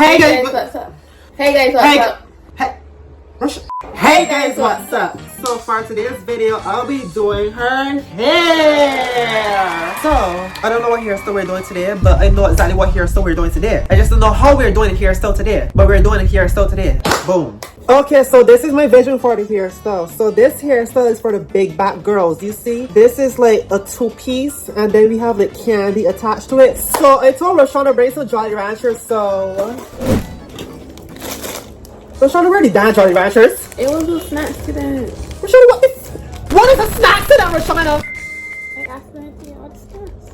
Hey guys, what's up? Hey guys, what's up? Hey guys, what's up? So for today's video, I'll be doing her hair. So I don't know what hairstyle we're doing today, but I know exactly what hairstyle we're doing today. I just don't know how we're doing the hairstyle today, but we're doing the hairstyle today. Boom. Okay, so this is my vision for the hairstyle. So this hairstyle is for the big back girls. You see, this is like a two-piece, and then we have like candy attached to it. So I told Rashawn to bring some Jolly Ranchers. So Rashawn, where are the damn Jolly Ranchers? It was a snack to that. Rashawn, what is a snack to that, Rashawn? I accidentally all the snacks.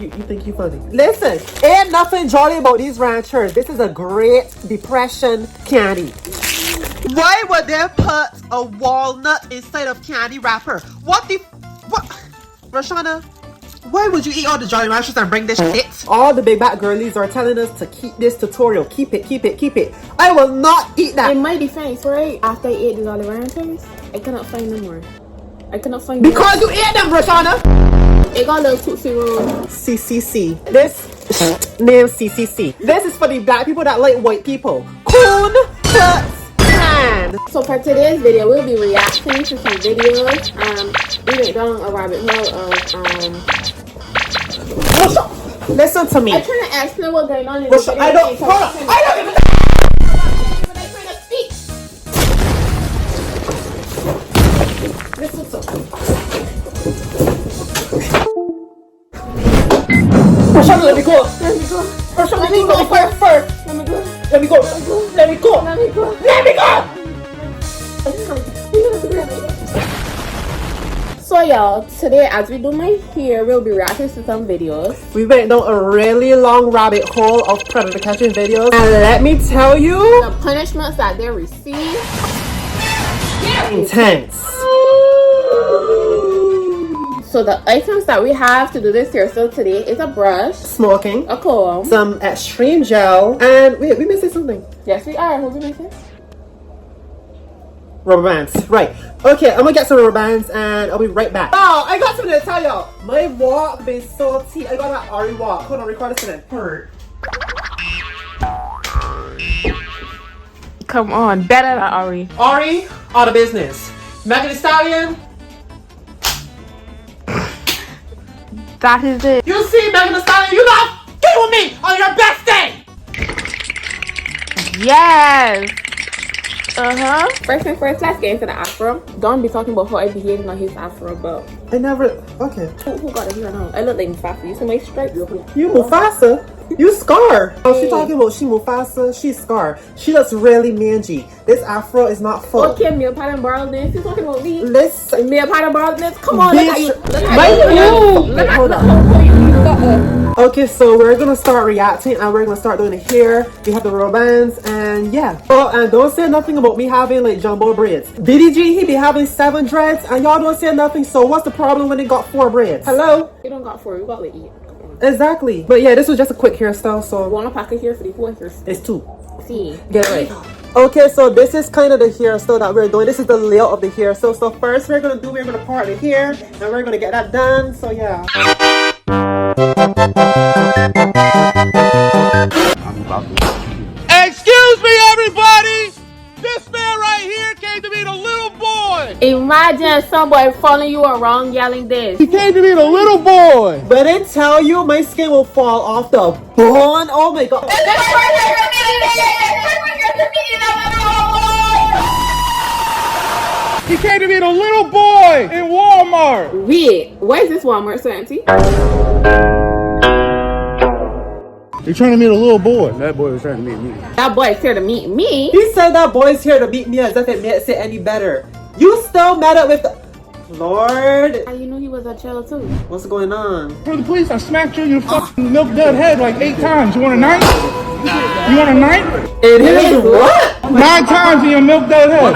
You think you funny? Listen, ain't nothing jolly about these ranchers. This is a Great Depression candy. Why would they put a walnut inside of candy wrapper? What? Rashana, why would you eat all the Jolly Ranchers and bring this shit? All the big back girlies are telling us to keep this tutorial. Keep it, keep it, keep it. I will not eat that. In my defense, right? After I ate the Jolly Ranchers, I cannot find them more. I cannot find because you ate them, Rashana. It got a little Tootsie Roll. CCC. This name CCC. This is for the black people that like white people. Coon Clutz Hand. So for today's video, we'll be reacting to some videos. We went down a rabbit hole of Listen to me. I'm trying to explain what's going on in the video. I don't even listen to me. Rashana, let me go. Let me go. Rashana, let me go first. Let me go. Let me go. Let me go. Let me go. Let me go. So y'all, today as we do my hair, we'll be reacting to some videos. We went down a really long rabbit hole of predator catching videos, and let me tell you, the punishments that they receive. Intense. So the items that we have to do this hairstyle today is a brush, smoking, a comb, some extreme gel, and wait, we missing something. Yes, we are. What are we missing? Rubber bands. Right. Okay, I'm gonna get some rubber bands and I'll be right back. Oh, I got something to tell y'all. My walk been salty. I got that Ari walk. Hold on, record this in it. Come on, better than Ari. Ari, out of business. Megan Thee Stallion. That is it. You see, Megan Thee Stallion, you not get with me on your best day. Yes. First and first, let's get into the afro. Don't be talking about how I behaved on his afro, but I never. Okay. Who got it here now? I look like Mufasa. You see my stripes? You Mufasa? You Scar. Oh, she talking about she Mufasa. She's Scar. She looks really mangy. This afro is not full. Okay, meal pattern baldness. You talking about me? Listen. Meal pattern baldness. Come on, bitch. Hold on. Okay, so we're gonna start reacting and we're gonna start doing the hair. We have the rubber bands and yeah. Oh, and don't say nothing about me having like jumbo braids. BDG, he be having 7 dreads and y'all don't say nothing. So what's the problem when they got 4 braids? Hello? You don't got 4, you got like 8. Exactly. But yeah, this was just a quick hairstyle. So one packet here for the whole hairstyle. It's 2. See. Get it right. Okay, so this is kind of the hairstyle that we're doing. This is the layout of the hairstyle. So first we're gonna part the hair and we're gonna get that done. So yeah. Excuse me, everybody! This man right here came to meet a little boy! Imagine somebody following you around yelling this. He came to meet a little boy! But I tell you, my skin will fall off the bone. Oh my god. He came to meet a little boy in Walmart! Wait, why is this Walmart so empty? You're trying to meet a little boy. That boy was trying to meet me. That boy is here to meet me? He said that boy's here to meet me as if it makes it any better. You still mad up with the... Lord. How you knew he was a child too? What's going on? For the police, I smacked you in your fucking milk dud head like 8 times. You want a knife? You want a knife? It is what? 9 times in your milk dud head.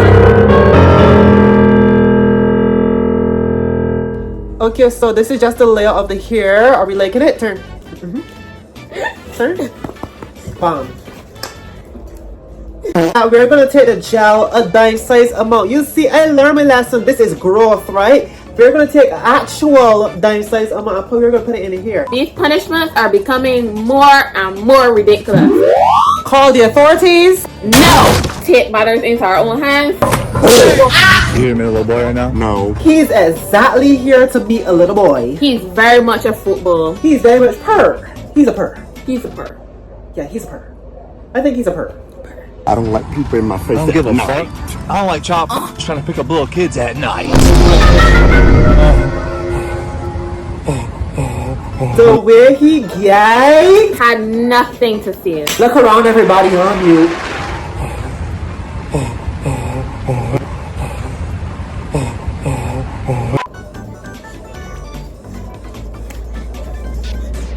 Okay, so this is just the layout of the hair. Are we liking it? Turn. Turn. Bam. We're gonna take the gel a dime size amount. You see, I learned my lesson. This is growth, right? We're gonna take an actual dime size amount and we're gonna put it in here. These punishments are becoming more and more ridiculous. Call the authorities. No! Take matters into our own hands. You hear me, little boy, right now? No. He's exactly here to be a little boy. He's very much a football. He's very much purr. He's a purr. He's a purr. Yeah, he's a purr. I think he's a purr. I don't like people in my face. I don't give a fuck. night. I don't like chop trying to pick up little kids at night. The way he gagged. Had nothing to say. Look around, everybody on mute.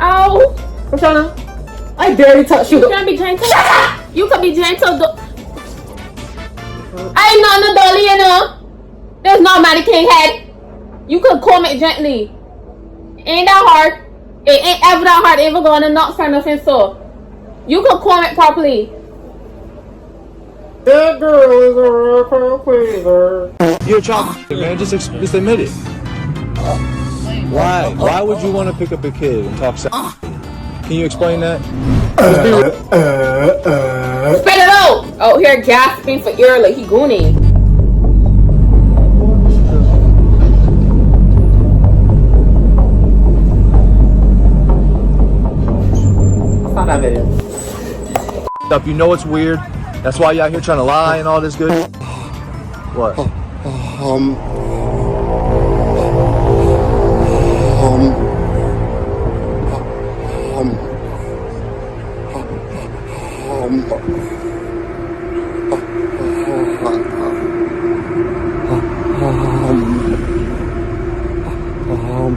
Ow! Roshana, I barely touched you. You can be gentle. Shut up! You can be gentle. I ain't not no dolly, you know. There's no mannequin head. You could comb it gently. Ain't that hard. It ain't ever that hard. Ever gonna knock for nothing, so you could comb it properly. That girl is a real pleaser. You're a chop, man. Just admit it. Why? Why would you want to pick up a kid and talk sex? Can you explain that? Spit it out! Oh, here gasping for air like he gooning. Stop that video. You know it's weird. That's why you out here trying to lie and all this good. What?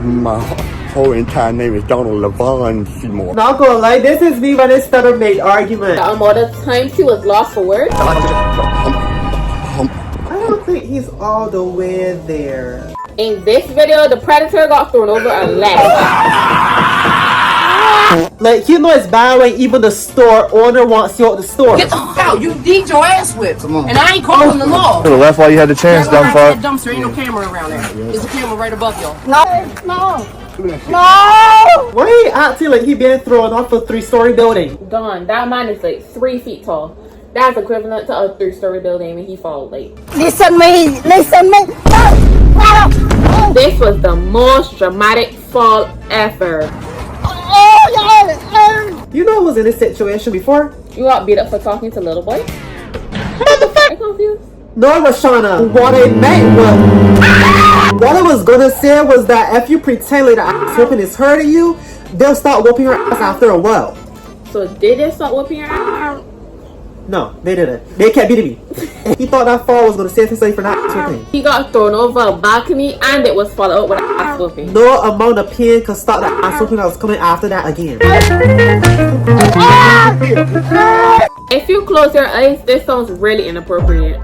My whole entire name is Donald Levon Seymour. Not gonna lie, this is me when I started made argument. The amount of times he was lost for words. I don't think he's all the way there. In this video, the predator got thrown over a leg. Like, you know it's bad when even the store owner wants you out the store. Get the fuck out! You need your ass whipped. And I ain't calling the law. Well, that's why you had the chance, Right dumb behind fuck. that dumpster, ain't no camera around there. There's a camera right above y'all. Why he acting like he been thrown off a 3-story building? Don, that man is like 3 feet tall. That's equivalent to a 3-story building when he fall like. Listen me. This was the most dramatic fall ever. You know I was in this situation before? You got beat up for talking to little boy? I'm confused. No, Roshana. What I meant was, what I was gonna say was that if you pretend like the ass whooping is hurting you, they'll start whooping your ass after a while. So did they start whooping your ass? No, they didn't. They kept beating me. He thought that fall was gonna save himself for that ass whooping. He got thrown over a balcony and it was followed up with an ass whooping. No amount of pain could stop that ass whooping that was coming after that again. If you close your eyes, this sounds really inappropriate.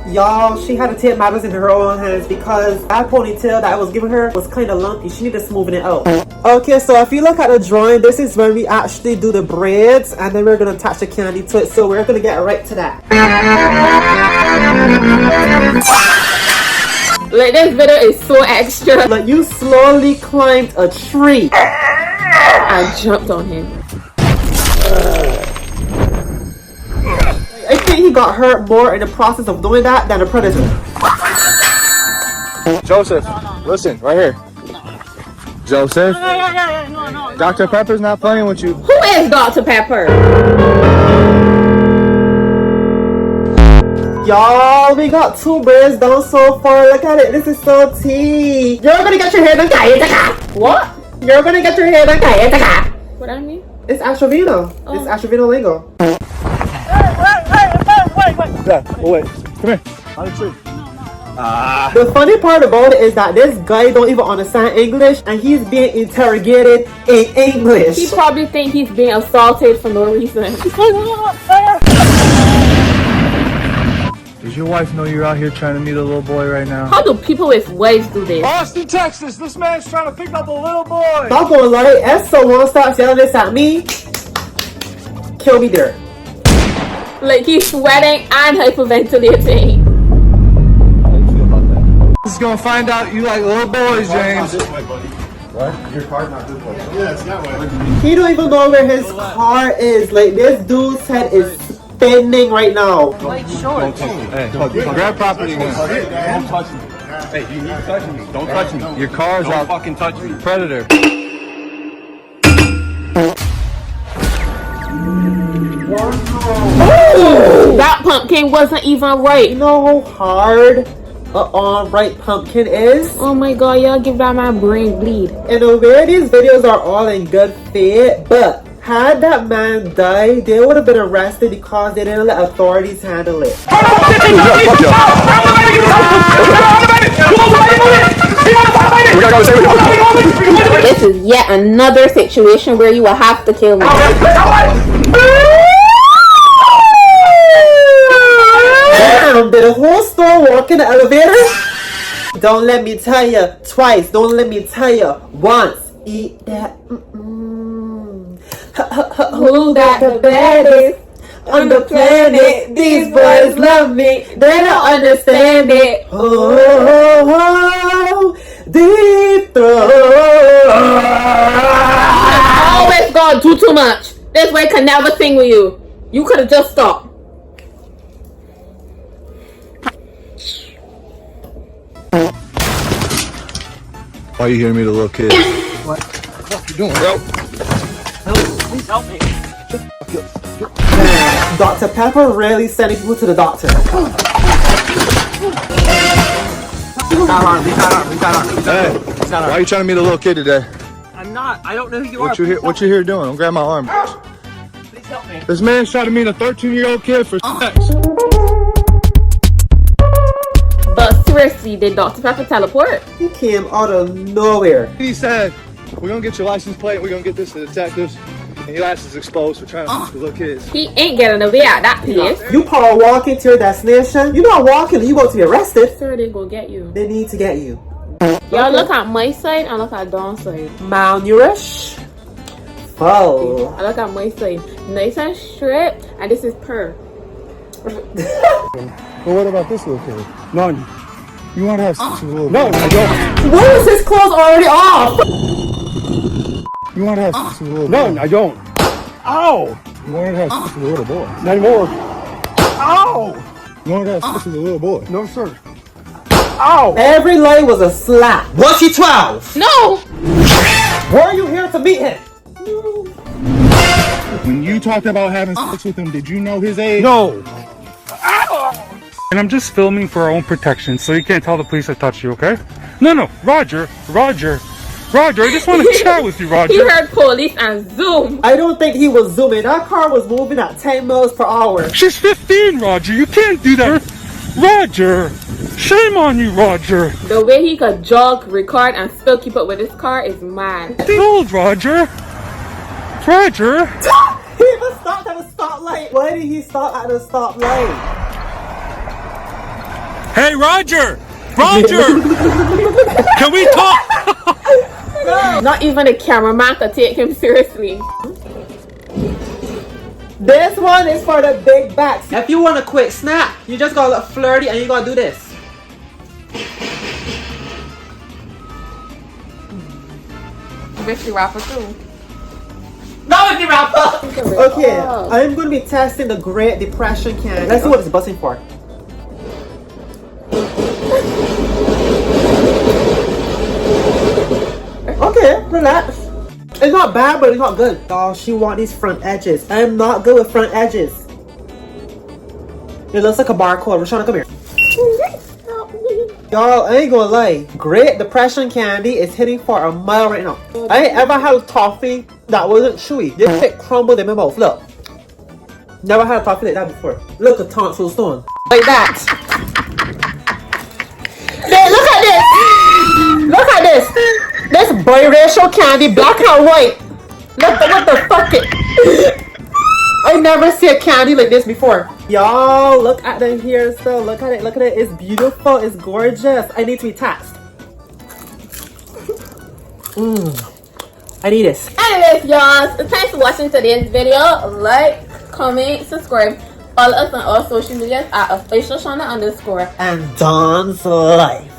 Y'all, she had to take matters into her own hands because that ponytail that I was giving her was kind of lumpy. She needed smoothing it out. Okay, so if you look at the drawing, this is when we actually do the braids and then we're going to attach the candy to it. So we're going to get right to that. Like, this video is so extra. Like, you slowly climbed a tree. I jumped on him. I think he got hurt more in the process of doing that than the predator. Joseph, listen, right here. Joseph. Dr. Pepper's not playing with you. Who is Dr. Pepper? Y'all, we got 2 braids done so far. Look at it. This is so tea. You're gonna get your hair done. What? You're gonna get your hair done. What I mean? It's Astrovino. Oh. It's Astrovino lingo. Yeah, oh wait, come here. On the tree. The funny part about it is that this guy don't even understand English and he's being interrogated in English. He probably think he's being assaulted for no reason. Does your wife know you're out here trying to meet a little boy right now? How do people with wives do this? Austin, Texas, this man's trying to pick up a little boy. Not gonna lie, if someone starts yelling this at me, kill me there. Like he's sweating and hyperventilating. He's gonna find out you like little boys, James. What? Your car's not this way. Yeah, it's that way. He don't even know where his car is. Like, this dude's head is spinning right now. Like short. Hey, grab property again. Don't touch me. Hey, you need touching me. Don't touch me. Your car's Don't out. fucking touch me. Predator. Ooh, that pumpkin wasn't even right. You know how hard right pumpkin is? Oh my god, y'all give that my brain bleed. And aware these videos are all in good faith, but had that man died, they would have been arrested because they didn't let authorities handle it. This is yet another situation where you will have to kill me. Damn, did the whole store walk in the elevator? Don't let me tell you twice. Don't let me tell you once. Eat that. Who got the baddest on the planet? These boys love me. They don't understand it. Oh, deep throat. Always gonna do too much. This way can never sing with you. You could have just stopped. Why you hearing me, the little kid? What you doing, bro? Please help me. Dr. Pepper rarely sending people to the doctor. Hey, why are you trying to meet a little kid today? I'm not. I don't know who you What are. you here? What you here doing? Don't grab my arm. Please help me. This man's trying to meet a 13-year-old kid for sex. But seriously, did Dr. Pepper teleport? He came out of nowhere. He said, "We're gonna get your license plate. We're gonna get this to the detectives, and your ass is exposed for trying to meet the little kids." He ain't getting away at that pace. You power walking to your destination. You're not walking, you go to be arrested. Sure, they go get you. They need to get you. Y'all look at my side and look at Dawn's side. Malnourished. Full. I look at my side. Nice and straight, and this is purr. Well, what about this little kid? None. You want to have sex with a little boy? No, I don't. Why is his clothes already off? You want to have sex with a little boy? None, I don't. Ow! You want to have sex with a little boy? Not anymore. Ow! You want to have sex with a little boy? No, sir. Ow! Every line was a slap. Was he 12? No! Were you here to meet him? When you talked about having sex with him, did you know his age? No. And I'm just filming for our own protection, so you can't tell the police I touched you, okay? No, Roger, I just want to chat with you, He Roger. heard police and zoom. I don't think he was zooming. That car was moving at 10 miles per hour. She's 15, Roger, you can't do that. Roger, shame on you, Roger. The way he could jog, record, and still keep up with his car is mad. Old Roger. He even stopped at a stoplight. Why did he stop at a stoplight? Hey, Roger, can we talk? Not even a cameraman could take him seriously. This one is for the big backs. If you want a quick snap, you just gotta look flirty and you gotta do this. Victory rapper too. No, it's the rapper! Okay, I'm gonna be testing the Great Depression can. Let's see what it's busting for. Okay, relax. It's not bad, but it's not good. Oh, she want these front edges. I'm not good with front edges. It looks like a barcode. Rashana, come here. Y'all, I ain't gonna lie. Great Depression candy is hitting for a mile right now. I ain't ever had a toffee that wasn't chewy. This shit crumbled in my mouth. Look. Never had a toffee like that before. Look at tonsil stone. Like that. Look at this. Look at this. This biracial candy, black and white. Look, what the fuck it. I never see a candy like this before. Y'all, look at the hairstyle. Look at it. Look at it. It's beautiful. It's gorgeous. I need to be taxed. I need this. Anyways, y'all, thanks for watching today's video. Like, comment, subscribe. Follow us on all social medias at officialshana_. And Dawn's Life.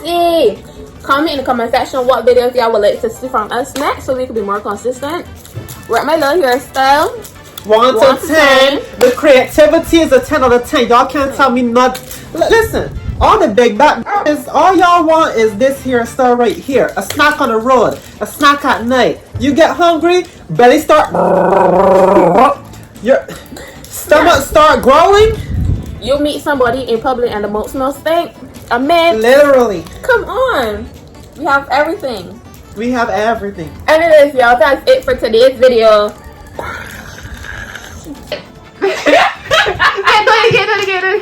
See. Comment in the comment section what videos y'all would like to see from us next so we can be more consistent. Rate my little hairstyle. 1 to 10. The creativity is a 10 out of 10. Y'all can't tell me not. Listen, all the big back is all y'all want is this hairstyle right here. A snack on the road. A snack at night. You get hungry, belly start. Your stomach start growing. You meet somebody in public and the mouth smells stink. A man. Literally. Come on. We have everything. We have everything. Anyways, y'all, that's it for today's video. Do it again.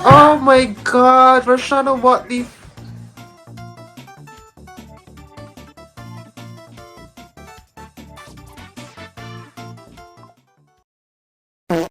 Oh my god, we're trying to what the